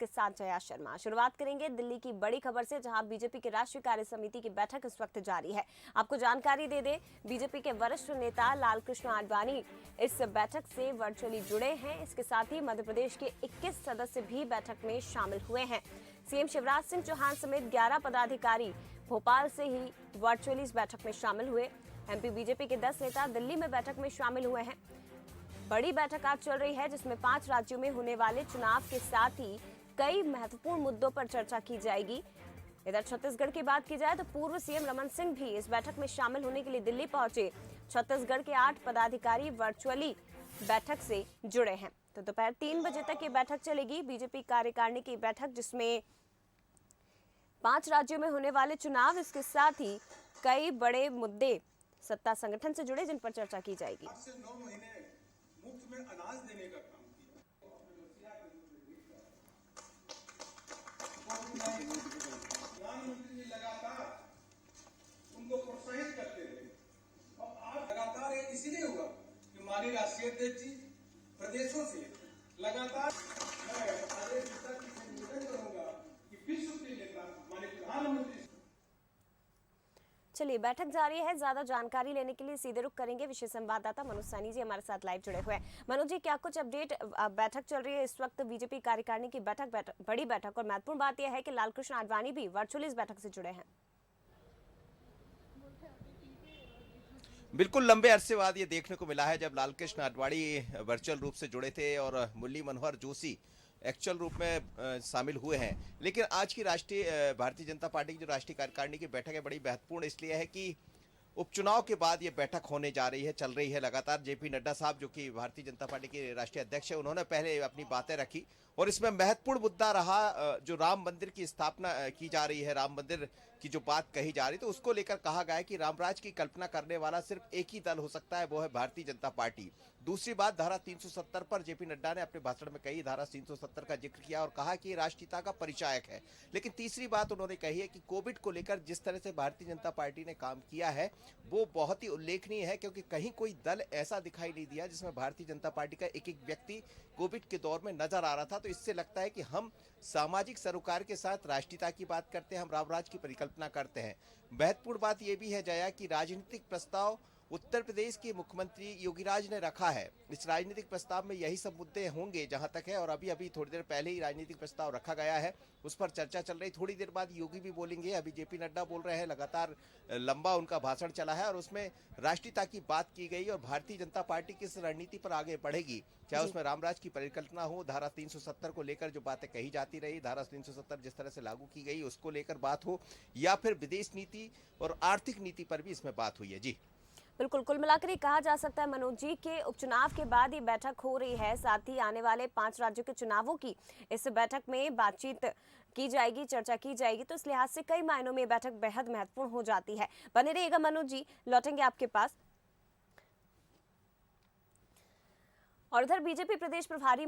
के साथ जया शर्मा। शुरुआत करेंगे दिल्ली की बड़ी खबर से, जहां बीजेपी की राष्ट्रीय कार्य समिति की बैठक इस वक्त जारी है। आपको जानकारी दे दें, बीजेपी के वरिष्ठ नेता लालकृष्ण आडवाणी इस बैठक से वर्चुअली जुड़े हैं। इसके साथ ही मध्य प्रदेश के 21 सदस्य भी बैठक में शामिल हुए हैं। सीएम शिवराज सिंह चौहान समेत 11 पदाधिकारी भोपाल से ही वर्चुअली इस बैठक में शामिल हुए। एमपी बीजेपी के 10 नेता दिल्ली में बैठक में शामिल हुए हैं। बड़ी बैठक आज चल रही है, जिसमें 5 राज्यों में होने वाले चुनाव के साथ ही कई महत्वपूर्ण मुद्दों पर चर्चा की जाएगी। इधर छत्तीसगढ़ की बात की जाए तो पूर्व सीएम रमन सिंह भी इस बैठक में शामिल होने के लिए दिल्ली पहुंचे। छत्तीसगढ़ के 8 पदाधिकारी वर्चुअली बैठक से जुड़े हैं। तो दोपहर 3 बजे तक ये बैठक चलेगी, बीजेपी कार्यकारिणी की बैठक, जिसमें 5 राज्यों में होने वाले चुनाव, इसके साथ ही कई बड़े मुद्दे सत्ता संगठन से जुड़े जिन पर चर्चा की जाएगी। 8 से 9 महीने मुफ्त में अनाज देने का काम किया। प्रधानमंत्री जी लगातार उनको प्रोत्साहित करते रहे और आज लगातार ये इसलिए हुआ कि माननीय राष्ट्रीय अध्यक्ष जी प्रदेशों से लगातार निवेदन करूंगा कि विश्व के नेता माननीय प्रधानमंत्री। चलिए, बैठक जारी है। ज्यादा जानकारी लेने के लिए सीधे रुख करेंगे विशेष संवाददाता मनोज सैनी जी हमारे साथ लाइव जुड़े हुए हैं। मनोज जी, क्या कुछ अपडेट? बैठक चल रही है इस वक्त, बीजेपी कार्यकारिणी की बड़ी बैठक, और महत्वपूर्ण बात यह है कि लालकृष्ण आडवाणी भी वर्चुअली इस बैठक से जुड़े हैं। बिल्कुल लंबे अरसे बाद ये देखने को मिला है जब लालकृष्ण आडवाणी वर्चुअल रूप से जुड़े थे और मुरली मनोहर जोशी एक्चुअल रूप में शामिल हुए हैं। लेकिन आज की राष्ट्रीय भारतीय जनता पार्टी की जो राष्ट्रीय कार्यकारिणी की बैठक है, बड़ी महत्वपूर्ण इसलिए है कि उपचुनाव के बाद ये बैठक होने जा रही है, चल रही है लगातार। जेपी नड्डा साहब, जो कि भारतीय जनता पार्टी के राष्ट्रीय अध्यक्ष है, उन्होंने पहले अपनी बातें रखी और इसमें महत्वपूर्ण मुद्दा रहा जो राम मंदिर की स्थापना की जा रही है, राम मंदिर की जो बात कही जा रही, तो उसको लेकर कहा गया है कि रामराज की कल्पना करने वाला सिर्फ एक ही दल हो सकता है, वो है भारतीय जनता पार्टी। दूसरी बात, धारा 370 पर जेपी नड्डा ने अपने भाषण में कही, धारा 370 का जिक्र किया और कहा कि राष्ट्रीयता का परिचायक है। लेकिन तीसरी बात उन्होंने कही है कि कोविड को लेकर जिस तरह से भारतीय जनता पार्टी ने काम किया है वो बहुत ही उल्लेखनीय है, क्योंकि कहीं कोई दल ऐसा दिखाई नहीं दिया जिसमें भारतीय जनता पार्टी का एक एक व्यक्ति कोविड के दौर में नजर आ रहा था। तो इससे लगता है कि हम सामाजिक सरोकार के साथ राष्ट्रीयता की बात करते हैं, हम रामराज की परिकल्पना करते हैं। महत्वपूर्ण बात यह भी है जया कि राजनीतिक प्रस्ताव उत्तर प्रदेश के मुख्यमंत्री योगीराज ने रखा है। इस राजनीतिक प्रस्ताव में यही सब मुद्दे होंगे जहां तक है, और अभी थोड़ी देर पहले ही राजनीतिक प्रस्ताव रखा गया है, उस पर चर्चा चल रही। थोड़ी देर बाद योगी भी बोलेंगे, अभी जेपी नड्डा बोल रहे हैं, लगातार लंबा उनका भाषण चला है और उसमें राष्ट्रीयता की बात की गई और भारतीय जनता पार्टी किस रणनीति पर आगे बढ़ेगी, चाहे उसमें रामराज की परिकल्पना हो, धारा 370 को लेकर जो बातें कही जाती रही, धारा 370 जिस तरह से लागू की गई उसको लेकर बात हो, या फिर विदेश नीति और आर्थिक नीति पर भी इसमें बात हुई है। जी बिल्कुल, कुल मिलाकर ये कहा जा सकता है मनोज जी के उपचुनाव के बाद ये बैठक हो रही है, साथ ही आने वाले 5 राज्यों के चुनावों की इस बैठक में बातचीत की जाएगी, चर्चा की जाएगी। तो इस लिहाज से कई मायनों में बैठक बेहद महत्वपूर्ण हो जाती है। बने रहिएगा मनोज जी, लौटेंगे आपके पास। और इधर बीजेपी प्रदेश प्रभारी